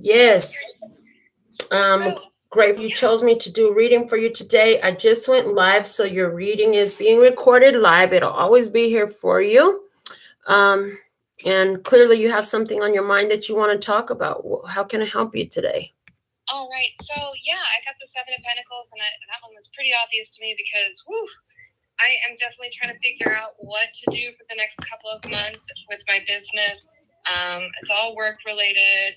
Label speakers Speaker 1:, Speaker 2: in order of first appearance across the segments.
Speaker 1: Yes. Great. You chose me to do a reading for you today. I just went live, so your reading is being recorded live. It'll always be here for you. And clearly you have something on your mind that you want to talk about. How can I help you today?
Speaker 2: All right. So, yeah, I got the Seven of Pentacles, and that one was pretty obvious to me because, I am definitely trying to figure out what to do for the next couple of months with my business. It's all work-related.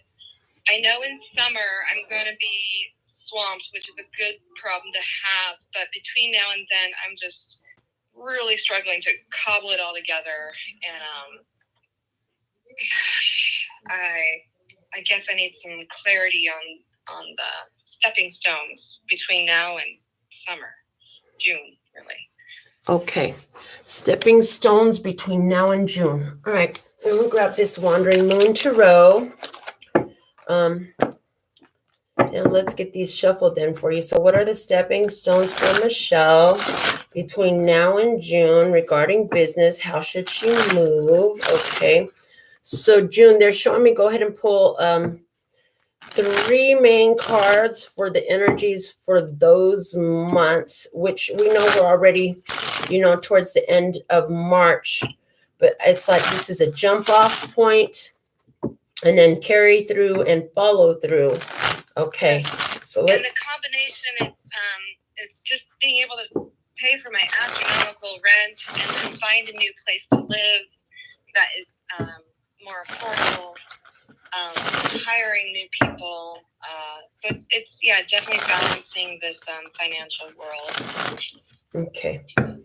Speaker 2: I know in summer I'm going to be swamped, which is a good problem to have, but between now and then I'm just really struggling to cobble it all together, and I guess I need some clarity on the stepping stones between now and summer, June, really.
Speaker 1: Okay, stepping stones between now and June. All right, I'm gonna grab this Wandering Moon Tarot. And let's get these shuffled in for you. So what are the stepping stones for Michelle between now and June regarding business? How should she move? Okay. So June, they're showing me go ahead and pull 3 main cards for the energies for those months, which we know we're already, towards the end of March. But it's like this is a jump off point and then carry through and follow through. Okay, so let's.
Speaker 2: And the combination is just being able to pay for my astronomical rent and then find a new place to live that is more affordable. Hiring new people. So it's definitely balancing this financial world.
Speaker 1: Okay. All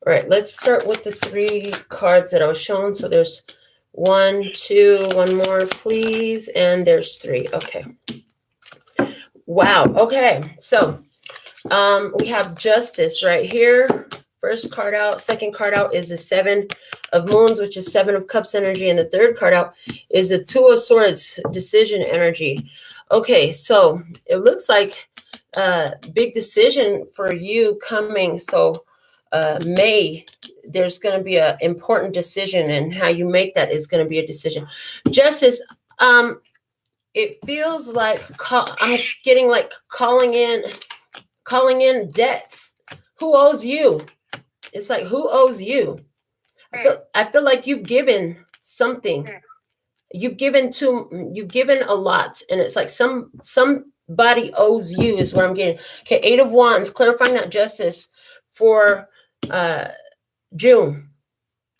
Speaker 1: right, let's start with the 3 cards that I was shown. So there's 1, 2, one more, please, and there's 3. Okay. Wow. Okay. So we have Justice right here. First card out. Second card out is the 7 of Moons, which is 7 of Cups energy. And the third card out is the 2 of Swords, decision energy. Okay. So it looks like a big decision for you coming. So May, there's going to be an important decision, and how you make that is going to be a decision. Justice, it feels like I'm getting like calling in debts. Who owes you? It's like, who owes you? I feel like you've given something. You've given a lot, and it's like somebody owes you is what I'm getting. Okay, 8 of Wands, clarifying that Justice for June.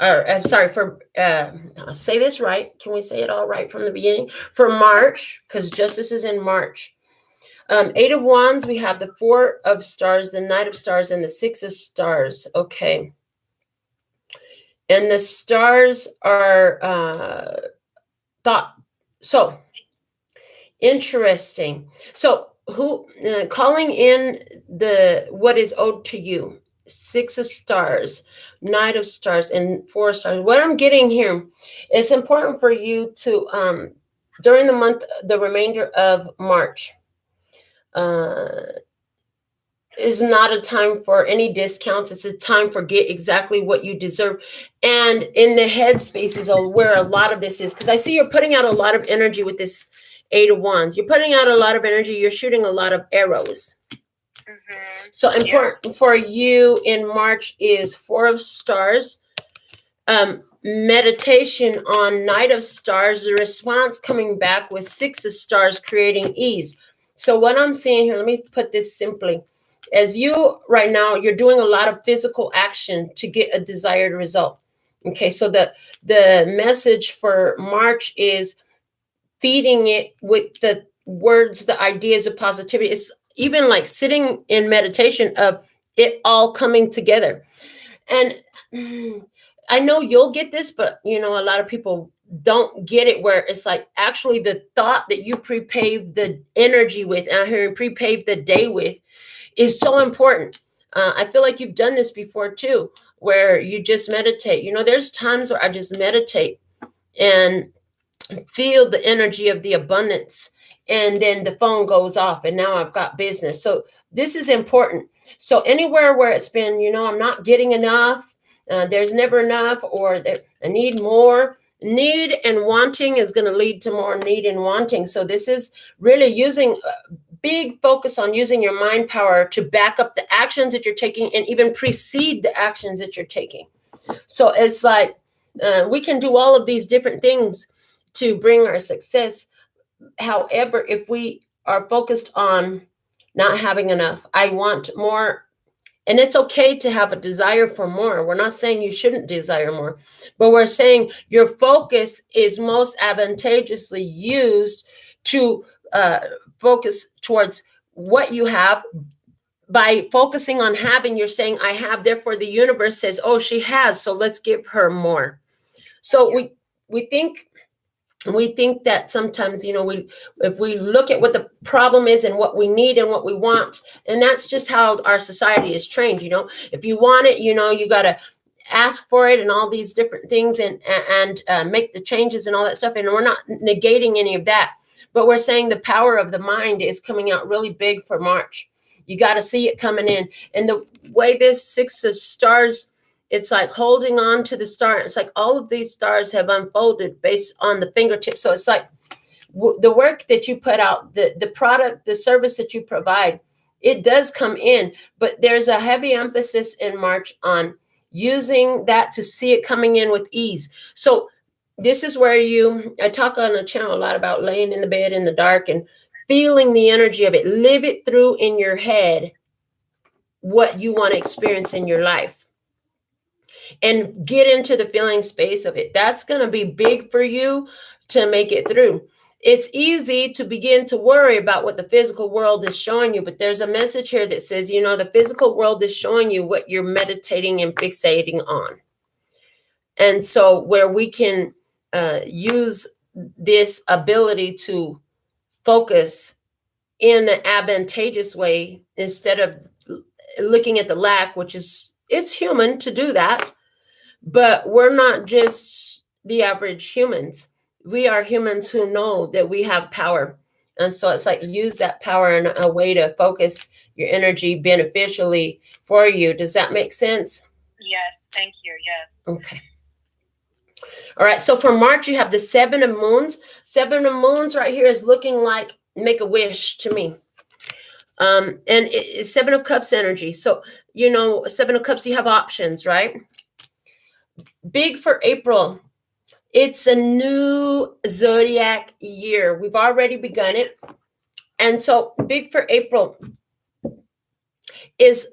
Speaker 1: Or I'm sorry, for I'll say this right. Can we say it all right from the beginning? For March, because Justice is in March. 8 of Wands, we have the 4 of Stars, the Knight of Stars, and the 6 of Stars. Okay. And the stars are thought. So interesting. So who calling in what is owed to you? 6 of Stars, Knight of Stars, and 4 of Stars. What I'm getting here, it's important for you to during the month, the remainder of March, is not a time for any discounts. It's a time for get exactly what you deserve. And in the headspace is where a lot of this is, because I see you're putting out a lot of energy with this 8 of Wands. You're putting out a lot of energy. You're shooting a lot of arrows. Mm-hmm. So important for you in March is 4 of Stars. Meditation on Knight of Stars, the response coming back with 6 of Stars, creating ease. So what I'm seeing here, let me put this simply. As you right now, you're doing a lot of physical action to get a desired result. Okay, so the message for March is feeding it with the words, the ideas of positivity. It's even like sitting in meditation of it all coming together. And I know you'll get this, but a lot of people don't get it, where it's like actually the thought that you prepaved the energy with, and here prepaved the day with, is so important. I feel like you've done this before too, where you just meditate. There's times where I just meditate and feel the energy of the abundance, and then the phone goes off and now I've got business. So this is important. So anywhere where it's been, I'm not getting enough, there's never enough, or I need more, Need and wanting is going to lead to more need and wanting. So this is really using big focus on using your mind power to back up the actions that you're taking and even precede the actions that you're taking. So it's like we can do all of these different things to bring our success. However, if we are focused on not having enough, I want more. And it's okay to have a desire for more. We're not saying you shouldn't desire more, but we're saying your focus is most advantageously used to focus towards what you have. By focusing on having, you're saying, I have, therefore the universe says, oh, she has, so let's give her more. So we think that sometimes, if we look at what the problem is and what we need and what we want, and that's just how our society is trained. If you want it, you got to ask for it and all these different things and make the changes and all that stuff. And we're not negating any of that, but we're saying the power of the mind is coming out really big for March. You got to see it coming in. And the way this Six of Stars, it's like holding on to the star. It's like all of these stars have unfolded based on the fingertips. So it's like the work that you put out, the product, the service that you provide, it does come in. But there's a heavy emphasis in March on using that to see it coming in with ease. So this is where I talk on the channel a lot about laying in the bed in the dark and feeling the energy of it. Live it through in your head, what you want to experience in your life. And get into the feeling space of it. That's going to be big for you to make it through. It's easy to begin to worry about what the physical world is showing you, but there's a message here that says, the physical world is showing you what you're meditating and fixating on. And so where we can use this ability to focus in an advantageous way instead of looking at the lack, which is, it's human to do that. But we're not just the average humans. We are humans who know that we have power. And so it's like use that power in a way to focus your energy beneficially for you. Does that make sense?
Speaker 2: Yes, thank you. Yes.
Speaker 1: Okay. All right. So for March, you have the Seven of Moons. Seven of Moons right here is looking like make a wish to me. And it's Seven of Cups energy. So, Seven of Cups, you have options, right? Big for April. It's a new zodiac year. We've already begun it. And so big for April is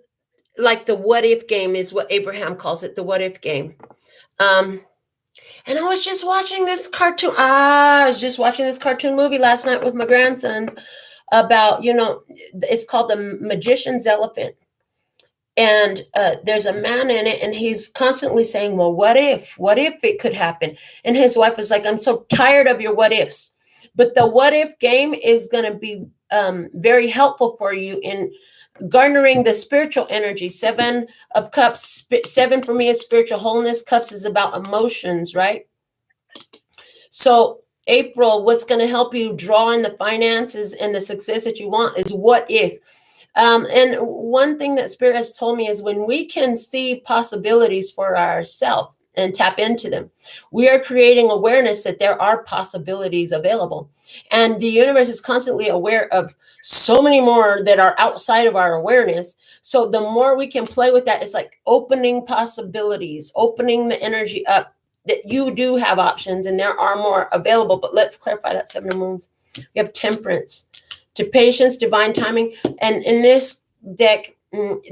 Speaker 1: like the what if game, is what Abraham calls it, the what if game. And I was just watching this cartoon. I was just watching this cartoon movie last night with my grandsons about, it's called The Magician's Elephant. And there's a man in it, and he's constantly saying, well, what if it could happen? And his wife was like, I'm so tired of your what ifs. But the what if game is going to be very helpful for you in garnering the spiritual energy. Seven of Cups, seven for me is spiritual wholeness. Cups is about emotions, right? So April, what's going to help you draw in the finances and the success that you want is what if. And one thing that Spirit has told me is when we can see possibilities for ourselves and tap into them, we are creating awareness that there are possibilities available. And the universe is constantly aware of so many more that are outside of our awareness. So the more we can play with that, it's like opening possibilities, opening the energy up that you do have options and there are more available. But let's clarify that Seven of Moons. We have Temperance. To patience, divine timing. And in this deck,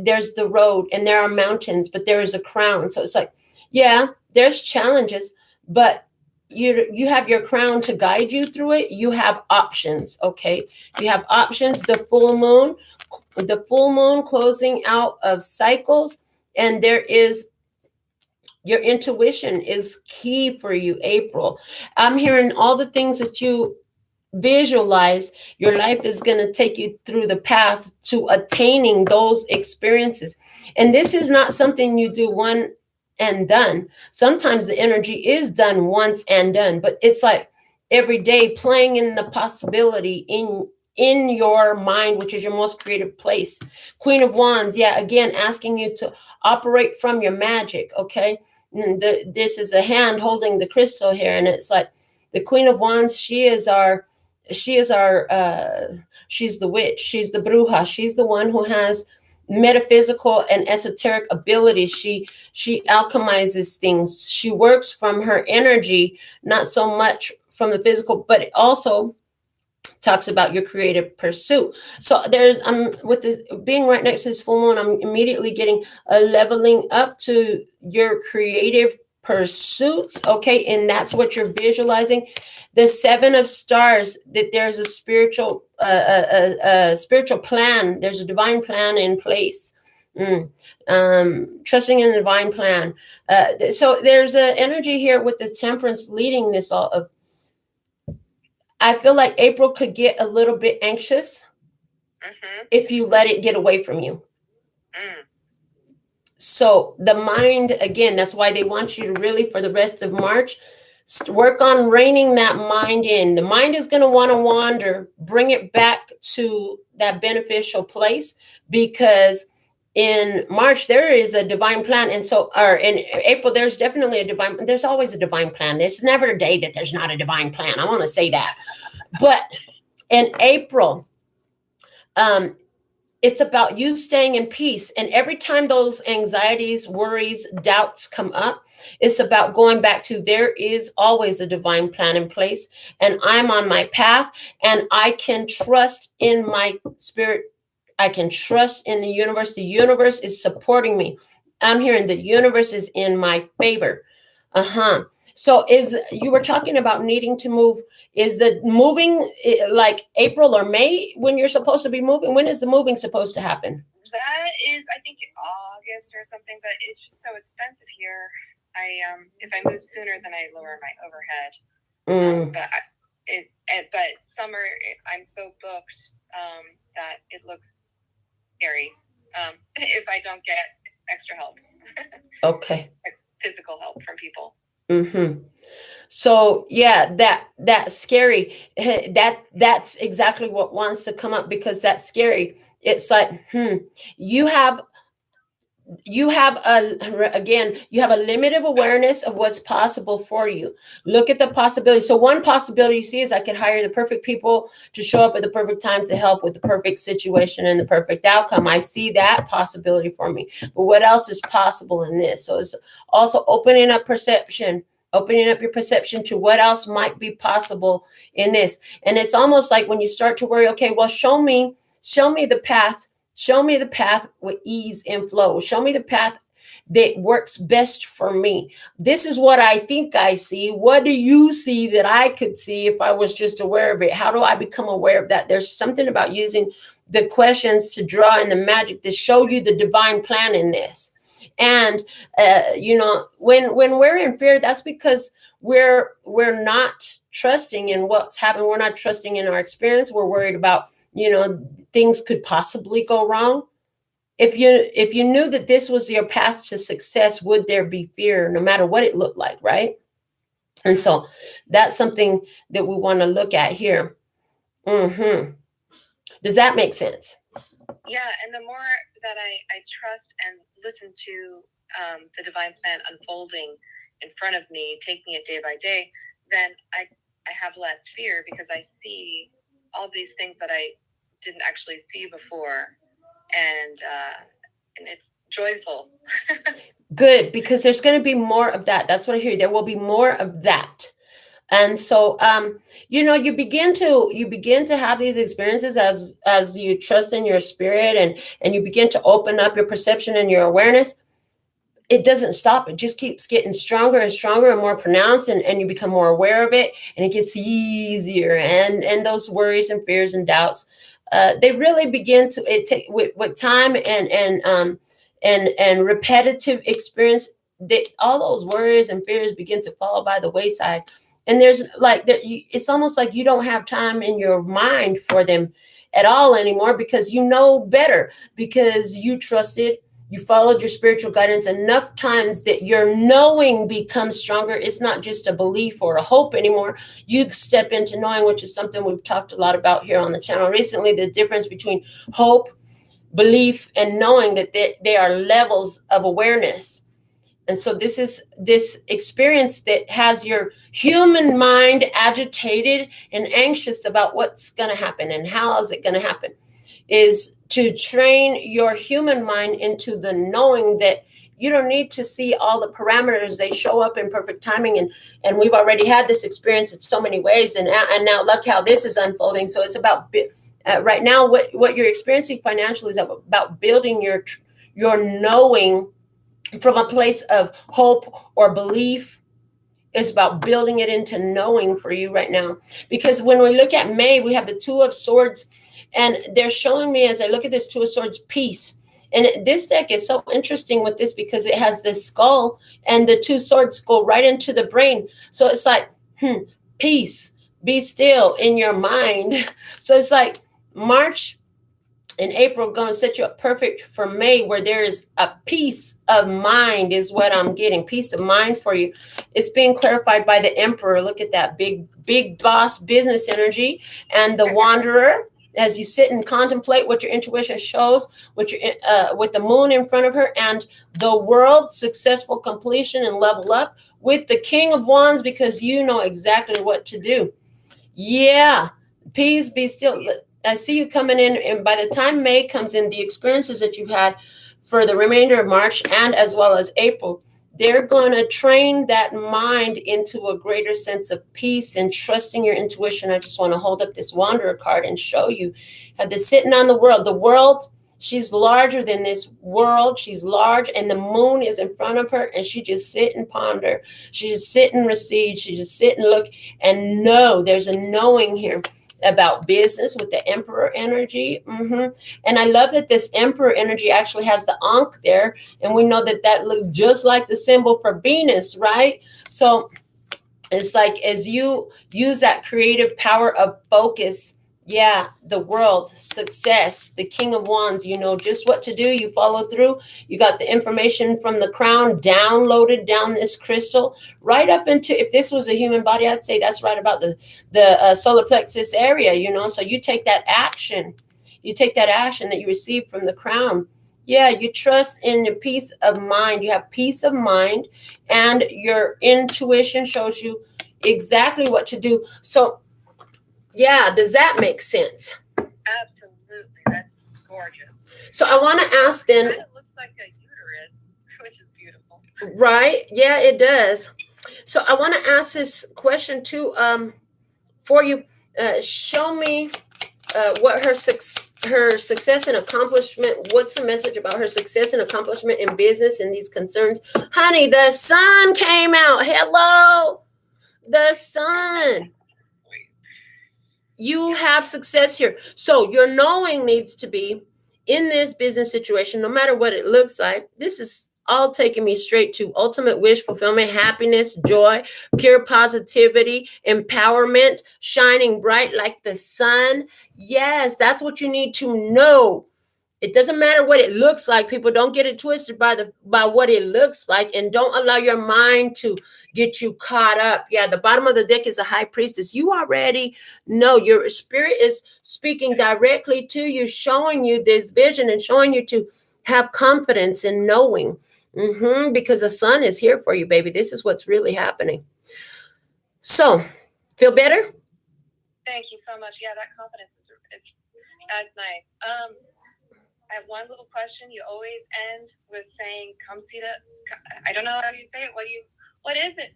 Speaker 1: there's the road and there are mountains, but there is a crown. So it's like, yeah, there's challenges, but you have your crown to guide you through it. You have options, okay? You have options. The full moon closing out of cycles. And there is your intuition is key for you, April. I'm hearing all the things that you visualize. Your life is going to take you through the path to attaining those experiences. And this is not something you do one and done. Sometimes the energy is done once and done, but it's like every day playing in the possibility in your mind, which is your most creative place. Queen of Wands, yeah, again, asking you to operate from your magic, okay? this is a hand holding the crystal here, and it's like the Queen of Wands. She's the witch. She's the bruja. She's the one who has metaphysical and esoteric abilities. She alchemizes things. She works from her energy, not so much from the physical, but it also talks about your creative pursuit. So there's with this being right next to this full moon, I'm immediately getting a leveling up to your creative pursuits. Okay, and that's what you're visualizing. The Seven of Stars, that there's a spiritual spiritual plan. There's a divine plan in place. Trusting in the divine plan. So there's an energy here with the Temperance leading this all of. I feel like April could get a little bit anxious if you let it get away from you. So the mind, again, that's why they want you to really, for the rest of March, work on reining that mind in. The mind is going to want to wander. Bring it back to that beneficial place, because in March, there is a divine plan. And so, or in April, there's definitely there's always a divine plan. There's never a day that there's not a divine plan. I want to say that. But in April, it's about you staying in peace. And every time those anxieties, worries, doubts come up, it's about going back to, there is always a divine plan in place. And I'm on my path, and I can trust in my spirit. I can trust in the universe. The universe is supporting me. I'm hearing the universe is in my favor. So you were talking about needing to move. Is the moving like April or May when you're supposed to be moving? When is the moving supposed to happen?
Speaker 2: That is, I think, August or something, but it's just so expensive here. If I move sooner, then I lower my overhead. But summer, I'm so booked that it looks scary if I don't get extra help.
Speaker 1: Okay.
Speaker 2: Like physical help from people.
Speaker 1: So yeah, that's scary. That's exactly what wants to come up, because that's scary. It's like, you have a limited awareness of what's possible for you. Look at the possibility. So one possibility you see is, I could hire the perfect people to show up at the perfect time to help with the perfect situation and the perfect outcome. I see that possibility for me. But what else is possible in this? So it's also opening up your perception to what else might be possible in this. And it's almost like when you start to worry, okay, well, show me the path. Show me the path with ease and flow. Show me the path that works best for me. This is what I think I see. What do you see that I could see if I was just aware of it? How do I become aware of that? There's something about using the questions to draw in the magic to show you the divine plan in this. And, when we're in fear, that's because we're not trusting in what's happening. We're not trusting in our experience. We're worried about, things could possibly go wrong. If you knew that this was your path to success, would there be fear, no matter what it looked like, right? And so that's something that we want to look at here. Does that make sense?
Speaker 2: Yeah, and the more that I trust and listen to the divine plan unfolding in front of me, taking it day by day, then I have less fear, because I see all these things that I didn't actually see before, and it's joyful.
Speaker 1: Good, because there's going to be more of that. That's what I hear. There will be more of that. And so, you begin to have these experiences as you trust in your spirit, and you begin to open up your perception and your awareness. It doesn't stop. It just keeps getting stronger and stronger and more pronounced, and you become more aware of it, and it gets easier. And those worries and fears and doubts, they really begin to take with time and repetitive experience, that all those worries and fears begin to fall by the wayside. And it's almost like you don't have time in your mind for them at all anymore, because you know better, because you trusted, you followed your spiritual guidance enough times that your knowing becomes stronger. It's not just a belief or a hope anymore. You step into knowing, which is something we've talked a lot about here on the channel recently, the difference between hope, belief, and knowing, that they are levels of awareness. And so this is this experience that has your human mind agitated and anxious about what's going to happen and how is it going to happen, is to train your human mind into the knowing that you don't need to see all the parameters. They show up in perfect timing. And we've already had this experience in so many ways. And now look how this is unfolding. So it's about right now, what you're experiencing financially is about building your knowing from a place of hope or belief. Is about building it into knowing for you right now. Because when we look at May, we have the Two of Swords, and they're showing me, as I look at this Two of Swords, peace. And this deck is so interesting with this because it has this skull and the two swords go right into the brain. So it's like, peace, be still in your mind. So it's like March and April going to set you up perfect for May, where there is a peace of mind is what I'm getting. Peace of mind for you. It's being clarified by the Emperor. Look at that big boss business energy, and the Wanderer. As you sit and contemplate what your intuition shows, with the moon in front of her, and the World, successful completion and level up, with the King of Wands, because you know exactly what to do. Yeah, peace, be still. I see you coming in, and by the time May comes in, the experiences that you've had for the remainder of March and as well as April, they're going to train that mind into a greater sense of peace and trusting your intuition. I just want to hold up this Wanderer card and show you how this sitting on the world. The world, she's larger than this world. She's large, and the moon is in front of her, and she just sit and ponder. She just sit and recede. She just sit and look and know. There's a knowing here about business with the Emperor energy. And I love that this Emperor energy actually has the Ankh there. And we know that looks just like the symbol for Venus, right? So it's like as you use that creative power of focus, yeah, the world, success, the King of Wands, you know just what to do. You follow through. You got the information from the crown downloaded down this crystal right up into, if this was a human body, I'd say that's right about the solar plexus area, so you take that action. You take that action that you received from the crown. Yeah, you trust in the peace of mind. You have peace of mind, and your intuition shows you exactly what to do. So yeah, does that make sense?
Speaker 2: Absolutely. That's gorgeous.
Speaker 1: So I want to ask then.
Speaker 2: It looks like a uterus, which is beautiful.
Speaker 1: Right? Yeah, it does. So I want to ask this question too for you. Show me what her success and accomplishment. What's the message about her success and accomplishment in business and these concerns? Honey, the sun came out. Hello, the sun. You have success here. So your knowing needs to be in this business situation, no matter what it looks like. This is all taking me straight to ultimate wish fulfillment, happiness, joy, pure positivity, empowerment, shining bright like the sun. Yes, that's what you need to know. It doesn't matter what it looks like. People, don't get it twisted by what it looks like, and don't allow your mind to get you caught up. Yeah, the bottom of the deck is a High Priestess. You already know. Your spirit is speaking directly to you, showing you this vision and showing you to have confidence in knowing. Because the sun is here for you, baby. This is what's really happening. So, feel better?
Speaker 2: Thank you so much. Yeah, that confidence that's nice. I have one little question. You always end with saying "kamsida." I don't know how you say it. What is it?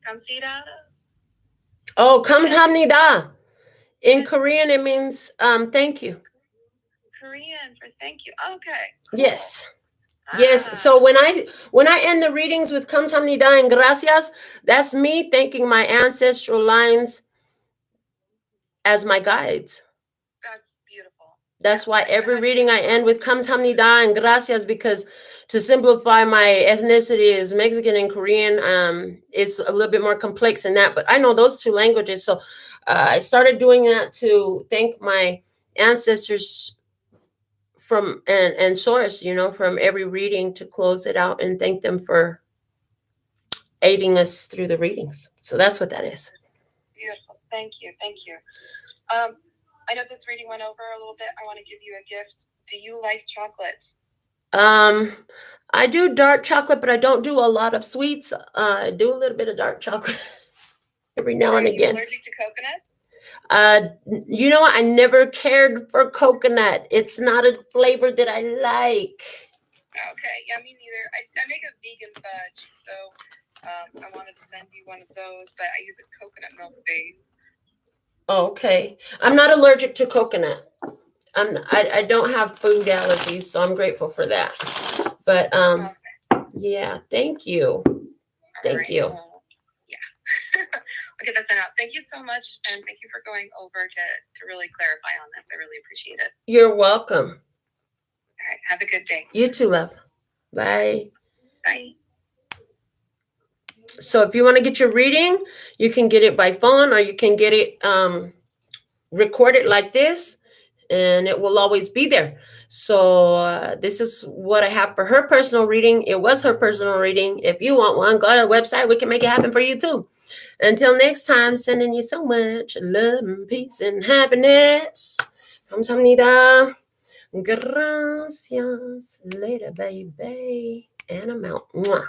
Speaker 2: Kamsida?
Speaker 1: Oh, kamsamnida. In Korean, it means thank you.
Speaker 2: Korean for thank you. Okay. Cool.
Speaker 1: Yes. Yes. So when I end the readings with kamsamnida and gracias, that's me thanking my ancestral lines as my guides.
Speaker 2: That's beautiful.
Speaker 1: That's why every reading I end with kamsamnida and gracias, because to simplify, my ethnicity is Mexican and Korean. It's a little bit more complex than that, but I know those two languages. So I started doing that to thank my ancestors from and source, from every reading, to close it out and thank them for aiding us through the readings. So that's what that is.
Speaker 2: Beautiful. Thank you. I know this reading went over a little bit. I want to give you a gift. Do you like chocolate?
Speaker 1: I do dark chocolate, but I don't do a lot of sweets. I do a little bit of dark chocolate every now and
Speaker 2: Are you
Speaker 1: again.
Speaker 2: allergic to coconut?
Speaker 1: You know what? I never cared for coconut. It's not a flavor that I like.
Speaker 2: Okay, yeah, me neither. I make a vegan fudge, so I wanted to send you one of those, but I use a coconut milk base.
Speaker 1: Okay. I'm not allergic to coconut. I don't have food allergies, so I'm grateful for that. But
Speaker 2: Okay.
Speaker 1: yeah, thank you. Thank you.
Speaker 2: Well, yeah. I'll get that sent out. Thank you so much, and thank you for going over to really clarify on this. I really appreciate it.
Speaker 1: You're welcome.
Speaker 2: All right, have a good day.
Speaker 1: You too, love. Bye.
Speaker 2: Bye.
Speaker 1: So if you want to get your reading, you can get it by phone, or you can get it recorded like this, and it will always be there. So this is what I have for her personal reading. It was her personal reading. If you want one, go to our website. We can make it happen for you too. Until next time, sending you so much love and peace and happiness. Kamsahamnida. Gracias. Later, baby. And I'm out. Mwah.